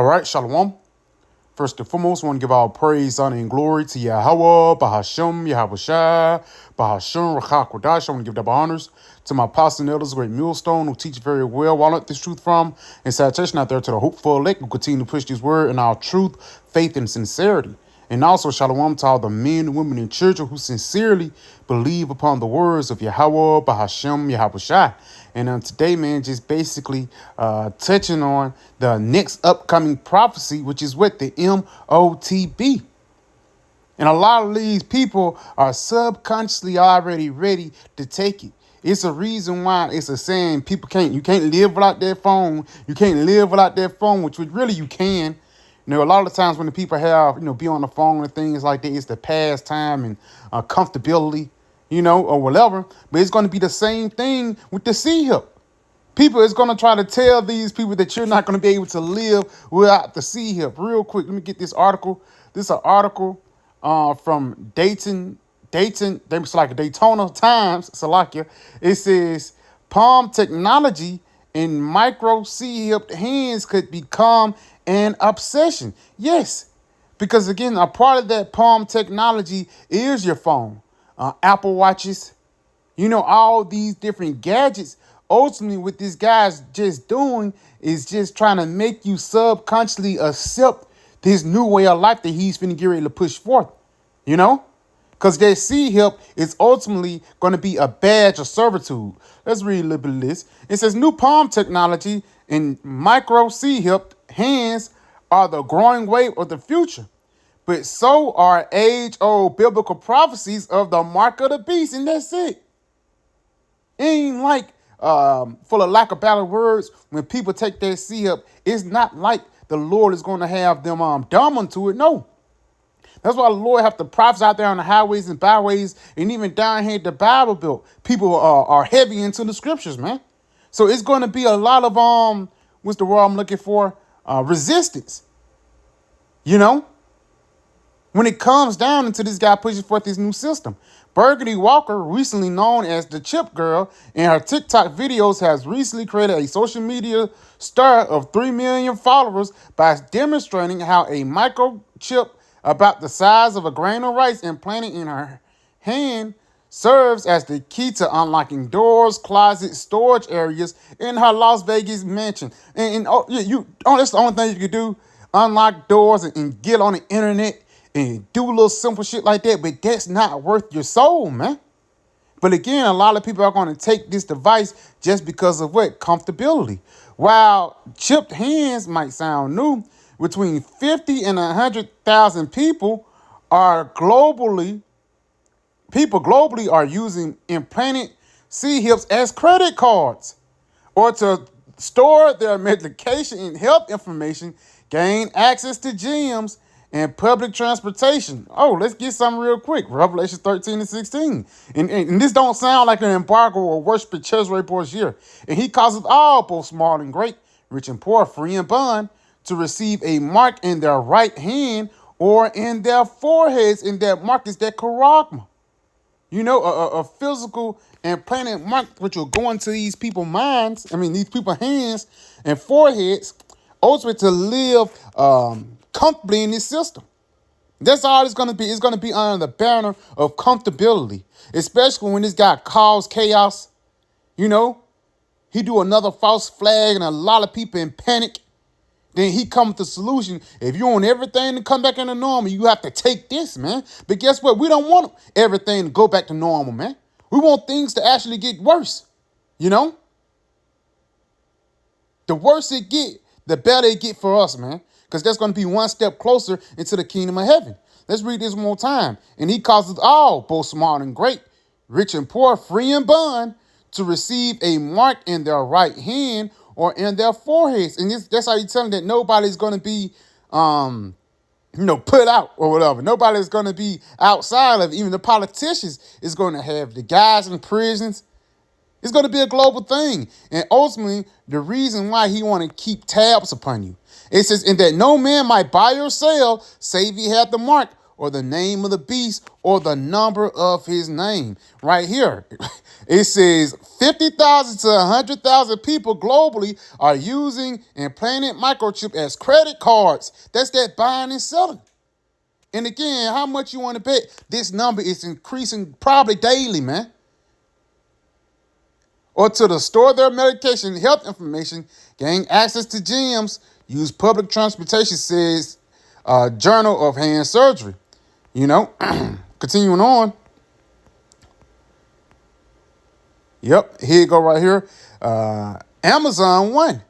All right, Shalom. First and foremost, I want to give all praise, honor, and glory to Yahweh, Bahashem, Yahushua, Bahashem, Rachakwadash. I want to give double honors to my apostles and elders, great millstone, who teach very well, while I learned this truth from, and salutation out there to the hopeful elect who continue to push this word in our truth, faith, and sincerity. And also, shalom to all the men, women, and children who sincerely believe upon the words of Yahweh, Bahashem, Yahushua. And today, man, just basically touching on the next upcoming prophecy, which is what the MOTB. And a lot of these people are subconsciously already ready to take it. It's a reason why it's a saying you can't live without that phone. You can't live without that phone, which really you can. You know, a lot of the times when the people have, be on the phone and things like that, it's the pastime and comfortability, or whatever. But it's going to be the same thing with the C-hip. People is going to try to tell these people that you're not going to be able to live without the C-hip. Real quick, let me get this article. This is an article from Dayton, it's like a Daytona Times, Salakia. It says, palm technology in micro C-hip hands could become an obsession. Yes, because again, a part of that palm technology is your phone, Apple Watches, all these different gadgets. Ultimately, what this guy's just doing is just trying to make you subconsciously accept this new way of life that he's finna get ready to push forth, Because that C-hip is ultimately going to be a badge of servitude. Let's read a little bit of this. It says, new palm technology in micro C-hip hands are the growing wave of the future. But so are age-old biblical prophecies of the mark of the beast, and that's it. It ain't like, for the lack of better words, when people take that C-hip, it's not like the Lord is going to have them dumb unto it. No. That's why the Lord have the prophets out there on the highways and byways, and even down here at the Bible Belt. People are heavy into the scriptures, man. So it's going to be a lot of what's the word I'm looking for? Resistance. When it comes down into this guy pushing forth this new system. Burgundy Walker, recently known as the Chip Girl, in her TikTok videos has recently created a social media star of 3 million followers by demonstrating how a microchip about the size of a grain of rice implanted in her hand serves as the key to unlocking doors, closets, storage areas in her Las Vegas mansion. That's the only thing you could do, unlock doors and get on the internet and do a little simple shit like that, but that's not worth your soul, man. But again, a lot of people are going to take this device just because of what? Comfortability. While chipped hands might sound new, between 50 and 100,000 people globally are using implanted C-hips as credit cards or to store their medication and health information, gain access to gyms and public transportation. Oh, let's get something real quick. Revelation 13 and 16. And this don't sound like an embargo or worship at Cesare Borgia. And he causes all, both small and great, rich and poor, free and bond, to receive a mark in their right hand or in their foreheads. And that mark is that charagma. A physical and planet mark which will go into these people's minds, these people's hands and foreheads, ultimately to live comfortably in this system. That's all it's going to be. It's going to be under the banner of comfortability, especially when this guy causes chaos. He do another false flag and a lot of people in panic. Then he comes with the solution. If you want everything to come back into normal, you have to take this, man. But guess what? We don't want everything to go back to normal, man. We want things to actually get worse. The worse it get, the better it get for us, man. Because that's going to be one step closer into the kingdom of heaven. Let's read this one more time. And he causes all, both small and great, rich and poor, free and bond, to receive a mark in their right hand or in their foreheads. And that's how you tell them that nobody's going to be, put out or whatever. Nobody's going to be outside of it. Even the politicians is going to have the guys in prisons. It's going to be a global thing. And ultimately, the reason why he want to keep tabs upon you. It says, and that no man might buy or sell, save he had the mark or the name of the beast or the number of his name. Right here, it says 50,000 to 100,000 people globally are using implanted microchip as credit cards. That's that buying and selling. And again, how much you want to bet? This number is increasing probably daily, man. Or to store their medication, health information, gain access to gyms, use public transportation, says Journal of Hand Surgery. Continuing on. Yep, here you go right here. Amazon won.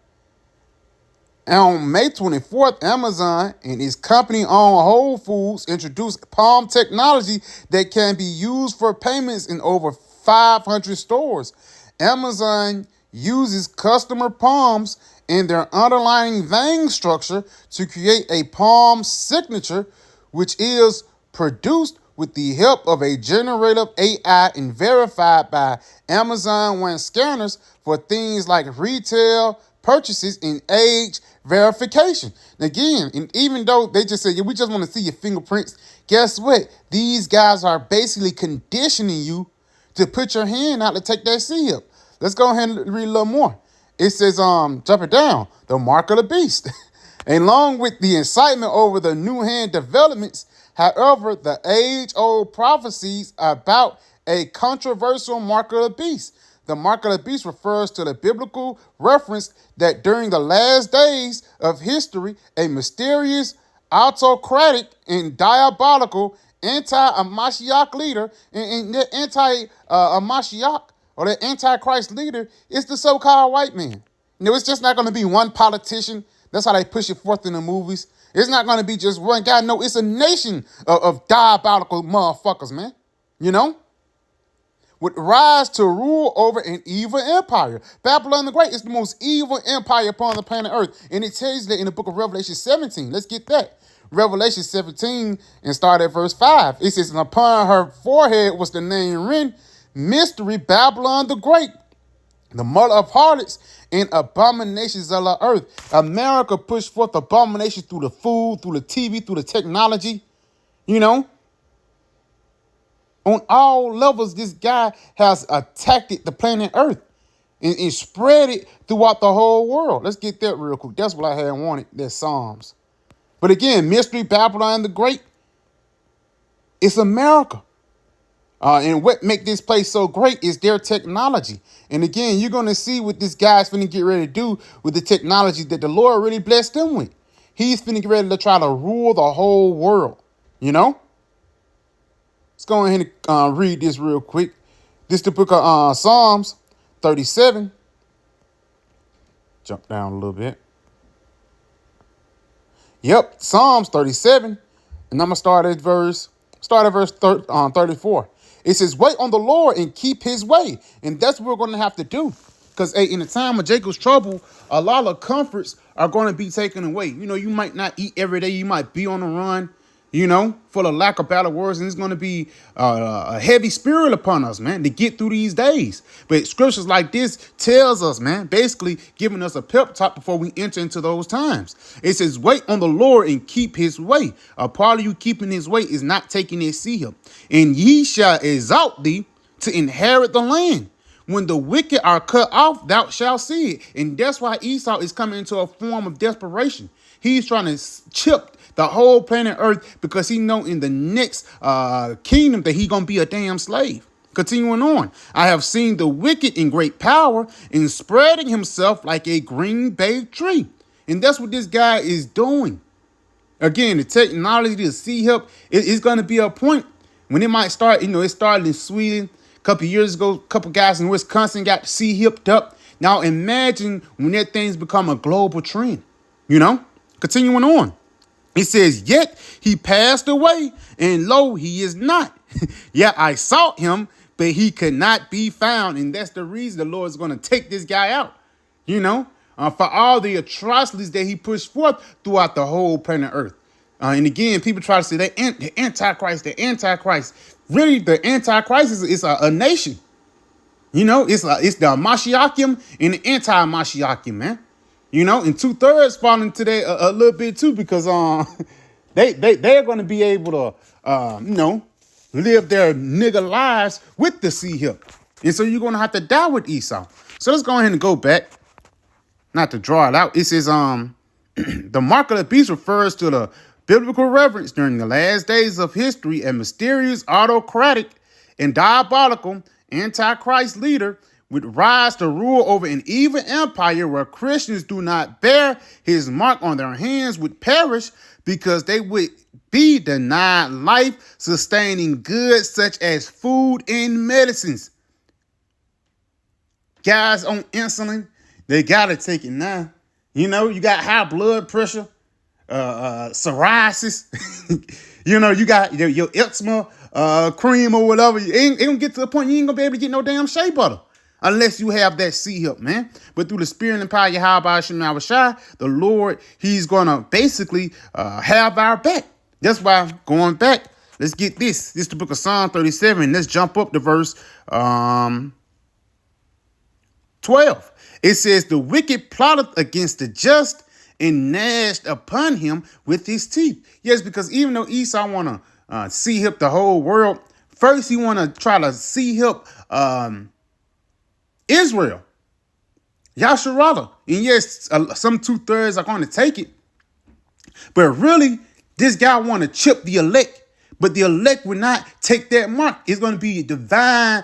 On May 24th, Amazon and its company-owned Whole Foods introduced Palm technology that can be used for payments in over 500 stores. Amazon uses customer palms and their underlying vein structure to create a palm signature, which is produced with the help of a generative AI and verified by Amazon One scanners for things like retail purchases and age verification. Again, and even though they just say, yeah, we just want to see your fingerprints, guess what? These guys are basically conditioning you to put your hand out to take that seal. Let's go ahead and read a little more. It says, jump it down, the mark of the beast. Along with the excitement over the new hand developments, however, the age-old prophecies about a controversial mark of the beast. The mark of the beast refers to the biblical reference that during the last days of history, a mysterious, autocratic, and diabolical anti-Mashiach leader, and the anti-Mashiach or the Antichrist leader is the so-called white man. It's just not going to be one politician. That's how they push it forth in the movies. It's not going to be just one guy. No, it's a nation of diabolical motherfuckers, man. Would rise to rule over an evil empire. Babylon the Great is the most evil empire upon the planet Earth. And it tells you that in the book of Revelation 17. Let's get that. Revelation 17 and start at verse 5. It says, and upon her forehead was the name written, Mystery Babylon the Great, the mother of harlots and abominations of the earth. America pushed forth abominations through the food, through the TV, through the technology. On all levels, this guy has attacked the planet Earth and spread it throughout the whole world. Let's get that real quick. That's what I had wanted. That's Psalms. But again, Mystery Babylon the Great, it's America. And what make this place so great is their technology. And again, you're going to see what this guy's finna get ready to do with the technology that the Lord really blessed him with. He's finna get ready to try to rule the whole world. Let's go ahead and read this real quick. This is the book of Psalms 37. Jump down a little bit. Yep, Psalms 37. And I'm going to start at verse 34. It says, wait on the Lord and keep his way. And that's what we're going to have to do. Because in the time of Jacob's trouble, a lot of comforts are going to be taken away. You might not eat every day. You might be on the run, for the lack of better words. And it's going to be a heavy spirit upon us, man, to get through these days. But scriptures like this tells us, man, basically giving us a pep talk before we enter into those times. It says, wait on the Lord and keep his way. A part of you keeping his way is not taking his seal. And ye shall exalt thee to inherit the land. When the wicked are cut off, thou shalt see it. And that's why Esau is coming into a form of desperation. He's trying to chip the whole planet Earth because he know in the next kingdom that he gonna be a damn slave. Continuing on, I have seen the wicked in great power and spreading himself like a green bay tree. And that's what this guy is doing. Again, the technology to see help is going to be a point when it might start. It started in Sweden a couple years ago. A couple guys in Wisconsin got sea hipped up. Now imagine when that thing's become a global trend. Continuing on. It says, yet he passed away, and lo, he is not. Yeah, I sought him, but he could not be found. And that's the reason the Lord is going to take this guy out, for all the atrocities that he pushed forth throughout the whole planet Earth. And again, people try to say the Antichrist. Really, the Antichrist is a nation. It's the Mashiachim and the anti-Mashiachim, man. And 2/3 fall into that a little bit too, because they're going to be able to live their nigga lives with the sea hip. And so you're going to have to die with Esau. So let's go ahead and go back. Not to draw it out. It says, the mark of the beast refers to the biblical reverence during the last days of history. A mysterious, autocratic, and diabolical antichrist leader would rise to rule over an evil empire where Christians do not bear his mark on their hands would perish because they would be denied life-sustaining goods such as food and medicines. Guys on insulin, they gotta take it now. You know, you got high blood pressure, psoriasis. You got your eczema cream or whatever. It ain't gonna get to the point you ain't gonna be able to get no damn shea butter unless you have that sea hip, man. But through the spirit and power of Yahweh Shem Shai, the Lord, he's gonna basically have our back. That's why going back, let's get this. This is the book of Psalm 37. Let's jump up to verse 12. It says, the wicked plotteth against the just and gnashed upon him with his teeth. Yes, because even though Esau want to see hip the whole world, first he want to try to see hip Israel. Yasharallah. And yes, some 2/3 are going to take it. But really, this guy want to chip the elect. But the elect will not take that mark. It's going to be divine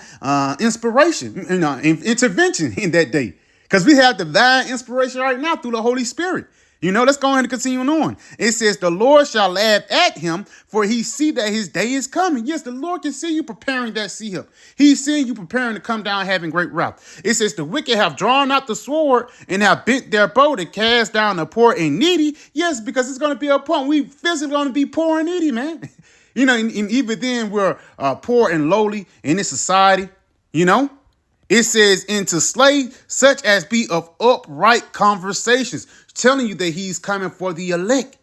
inspiration, intervention in that day. Because we have divine inspiration right now through the Holy Spirit. Let's go ahead and continue on. It says, the Lord shall laugh at him, for he see that his day is coming. Yes, the Lord can see you preparing that sea hip. He's seeing you preparing to come down having great wrath. It says, the wicked have drawn out the sword and have bent their bow to cast down the poor and needy. Yes, because it's going to be a point. We physically going to be poor and needy, man. And even then we're poor and lowly in this society, It says, and to slay such as be of upright conversations, telling you that he's coming for the elect,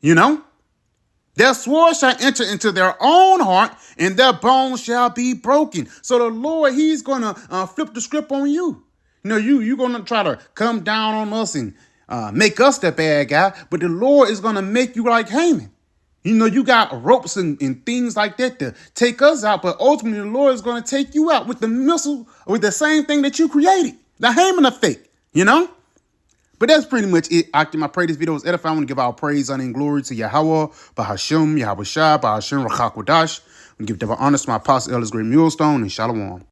Their sword shall enter into their own heart, and their bones shall be broken. So the Lord, he's going to flip the script on you. You're going to try to come down on us and make us the bad guy, but the Lord is going to make you like Haman. You got ropes and things like that to take us out, but ultimately the Lord is going to take you out with the missile, with the same thing that you created, the Haman effect, But that's pretty much it. I pray this video was edifying. I want to give our praise, honor, and glory to Yahweh, Bahasham, Yahweh Shai, Bahasham, Rachakwadash. I want to give double honor to my apostle, elders, great millstone, and Shalom.